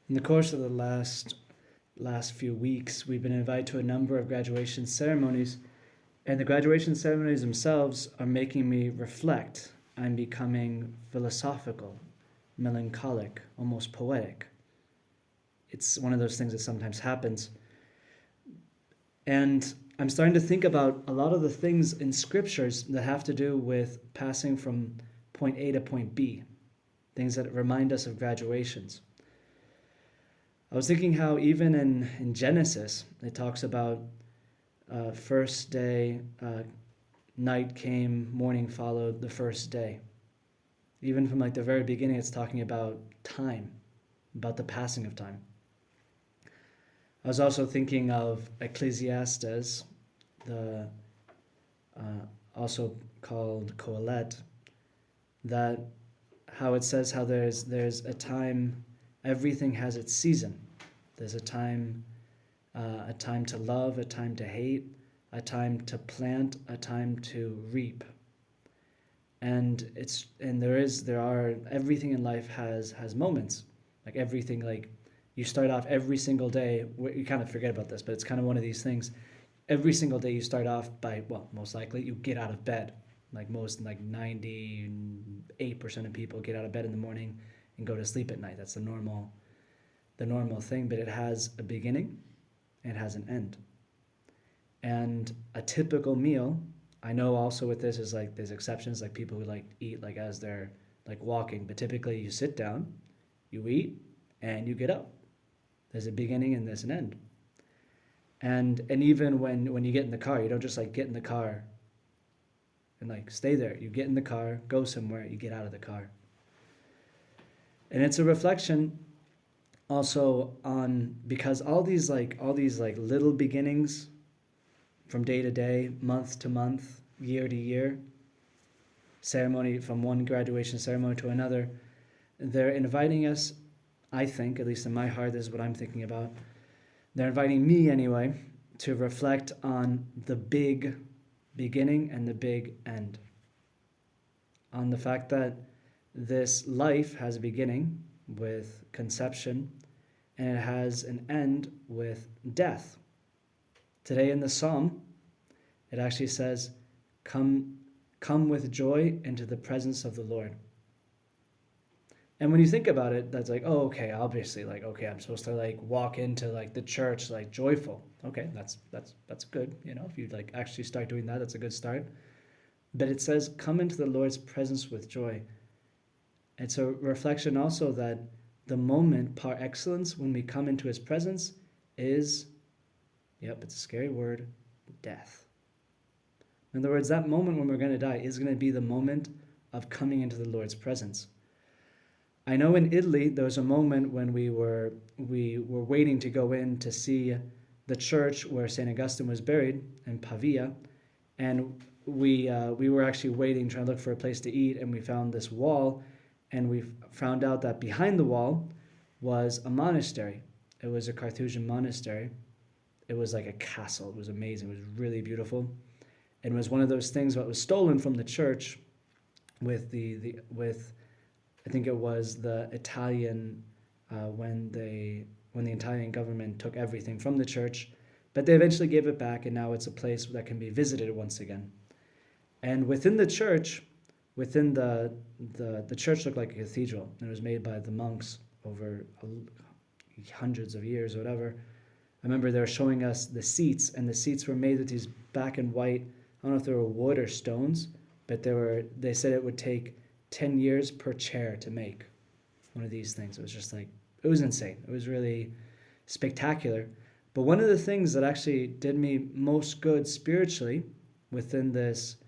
In the course of the last few weeks, we've been invited to a number of graduation ceremonies, and the graduation ceremonies themselves are making me reflect. I'm becoming philosophical, melancholic, almost poetic. It's one of those things that sometimes happens. And I'm starting to think about a lot of the things in scriptures that have to do with passing from point A to point B, things that remind us of graduations. I was thinking how even in Genesis, it talks about first day, night came, morning followed the first day. Even from like the very beginning, it's talking about time, about the passing of time. I was also thinking of Ecclesiastes, the also called Kohelet, that how it says how there's a time. Everything has its season. There's a time to love, a time to hate, a time to plant, a time to reap. And there are everything in life has moments. Like everything, like you start off every single day. You kind of forget about this, but it's kind of one of these things. Every single day you start off by, well, most likely you get out of bed. Like 98% of people get out of bed in the morning and go to sleep at night. That's the normal thing, but it has a beginning and it has an end. And a typical meal, I know also with this is like there's exceptions, like people who like eat like as they're like walking, but typically you sit down, you eat, and you get up. There's a beginning and there's an end. And even when you get in the car, you don't just like get in the car and like stay there. You get in the car, go somewhere, you get out of the car. And it's a reflection also on, because all these little beginnings from day to day, month to month, year to year, ceremony from one graduation ceremony to another, they're inviting us, I think, at least in my heart, this is what I'm thinking about, they're inviting me anyway to reflect on the big beginning and the big end. On the fact that this life has a beginning with conception and it has an end with death. Today in the Psalm, it actually says, come with joy into the presence of the Lord. And when you think about it, that's like, oh, okay, obviously, like, okay, I'm supposed to like walk into like the church like joyful. Okay, that's good. You know, if you like actually start doing that, that's a good start. But it says, come into the Lord's presence with joy. It's a reflection also that the moment par excellence when we come into his presence is, yep, it's a scary word, death. In other words, that moment when we're going to die is going to be the moment of coming into the Lord's presence. I know in Italy there was a moment when we were waiting to go in to see the church where St. Augustine was buried in Pavia, and we were actually waiting, trying to look for a place to eat, and we found this wall, and we found out that behind the wall was a monastery. It was a Carthusian monastery. It was like a castle. It was amazing. It was really beautiful. And it was one of those things that was stolen from the church with I think it was the Italian when the Italian government took everything from the church, but they eventually gave it back, and now it's a place that can be visited once again. And within the church, the church looked like a cathedral. It was made by the monks over hundreds of years or whatever. I remember they were showing us the seats, and the seats were made with these black and white, I don't know if they were wood or stones, but they said it would take 10 years per chair to make one of these things. It was just like, it was insane. It was really spectacular. But one of the things that actually did me most good spiritually within this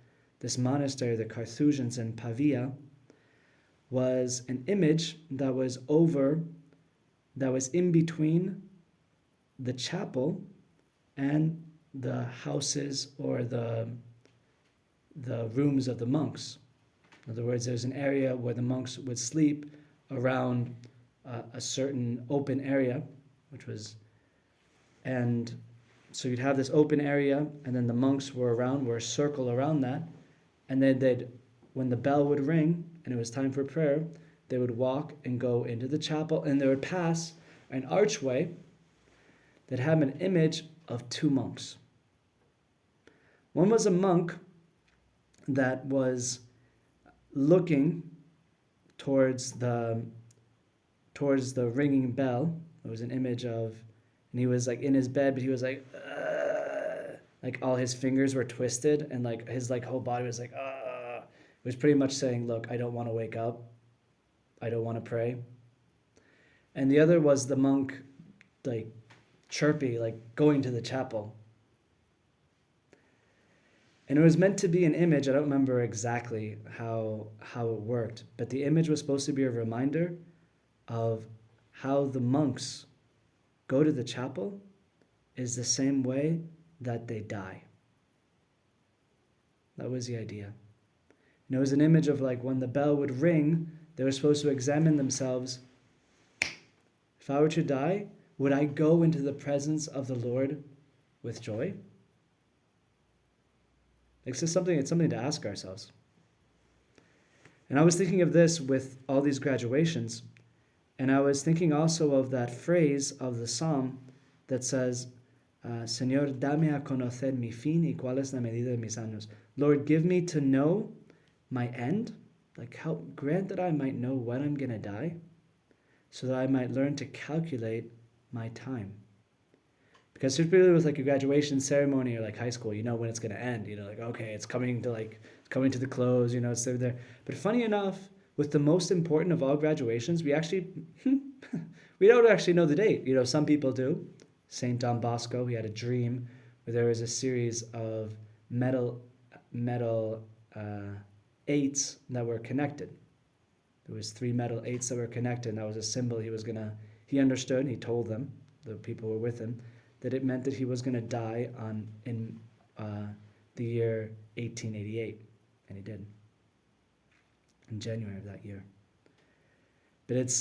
monastery, the Carthusians in Pavia, was an image that was in between the chapel and the houses or the rooms of the monks. In other words, there's an area where the monks would sleep around a certain open area, and so you'd have this open area, and then the monks were a circle around that, and then when the bell would ring and it was time for prayer, they would walk and go into the chapel, and they would pass an archway that had an image of two monks. One was a monk that was looking towards the ringing bell. It was an image of, and he was like in his bed, but he was like all his fingers were twisted, and like his like whole body was like It was pretty much saying, look, I don't want to wake up. I don't want to pray. And the other was the monk, like chirpy, like going to the chapel. And it was meant to be an image. I don't remember exactly how it worked, but the image was supposed to be a reminder of how the monks go to the chapel is the same way that they die. That was the idea. And it was an image of like when the bell would ring, they were supposed to examine themselves. If I were to die, would I go into the presence of the Lord with joy? It's something to ask ourselves. And I was thinking of this with all these graduations, and I was thinking also of that phrase of the psalm that says, Señor, dame a conocer mi fin y cuál es la medida de mis años. Lord, give me to know my end, like help grant that I might know when I'm going to die, so that I might learn to calculate my time. Because typically with like a graduation ceremony or like high school, you know when it's going to end. You know, like, okay, it's coming to the close, you know, it's there. But funny enough, with the most important of all graduations, we don't actually know the date. You know, some people do. St. Don Bosco, he had a dream where there was a series of metal eights that were connected. There was 3 metal eights that were connected, and that was a symbol he understood, he told them, the people who were with him, that it meant that he was going to die in the year 1888, and he did, in January of that year. But it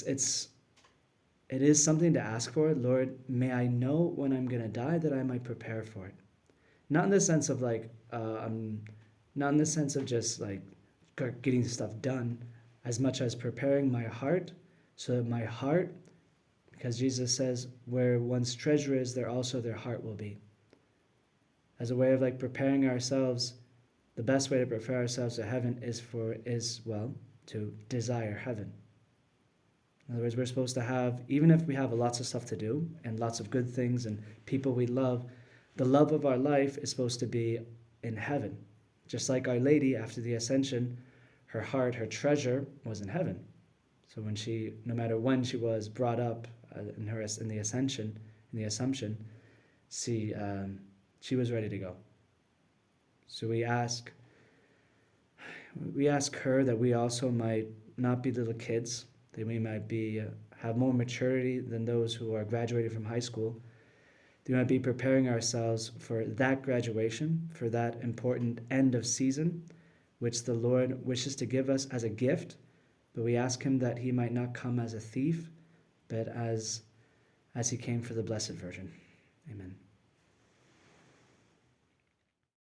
is something to ask for. Lord, may I know when I'm going to die that I might prepare for it. Not in the sense of like, not in the sense of just like getting stuff done, as much as preparing my heart, so that my heart, because Jesus says, where one's treasure is, there also their heart will be. As a way of like preparing ourselves, the best way to prepare ourselves to heaven is to desire heaven. In other words, we're supposed to have, even if we have lots of stuff to do and lots of good things and people we love, the love of our life is supposed to be in heaven. Just like Our Lady, after the Ascension, her heart, her treasure was in heaven. So no matter when she was brought up in the Ascension, in the Assumption, she was ready to go. So we ask her that we also might not be little kids, that we might have more maturity than those who are graduating from high school. That we might be preparing ourselves for that graduation, for that important end of season, which the Lord wishes to give us as a gift, but we ask him that he might not come as a thief, but as he came for the Blessed Virgin. Amen.